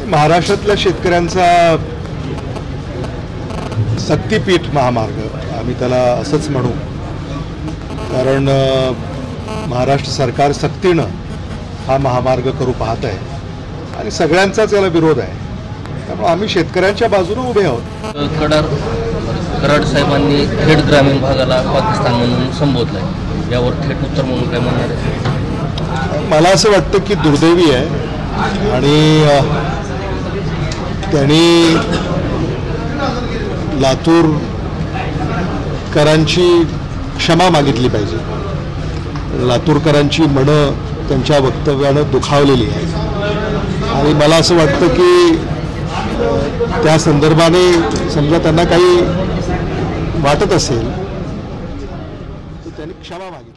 महाराष्ट्रातल्या शेतकऱ्यांचा शक्तीपीठ महामार्ग आम्ही त्याला असंच म्हणू, कारण महाराष्ट्र सरकार सक्तीनं हा महामार्ग करू पाहत आहे आणि सगळ्यांचाच याला विरोध आहे. त्यामुळे आम्ही शेतकऱ्यांच्या बाजूने उभे आहोत. कराड साहेबांनी थेट ग्रामीण भागाला पाकिस्तान म्हणून संबोधलं आहे, यावर थेट उत्तर म्हणून काय म्हणणार आहे? मला असं वाटतं की दुर्दैवी आहे आणि त्यांनी लातूरकरांची क्षमा मागितली पाहिजे. लातूरकरांची मनं त्यांच्या वक्तव्यानं दुखावलेली आहे आणि मला असं वाटतं की त्या संदर्भाने समजा त्यांना काही वाटत असेल तर त्यांनी क्षमा मागितली.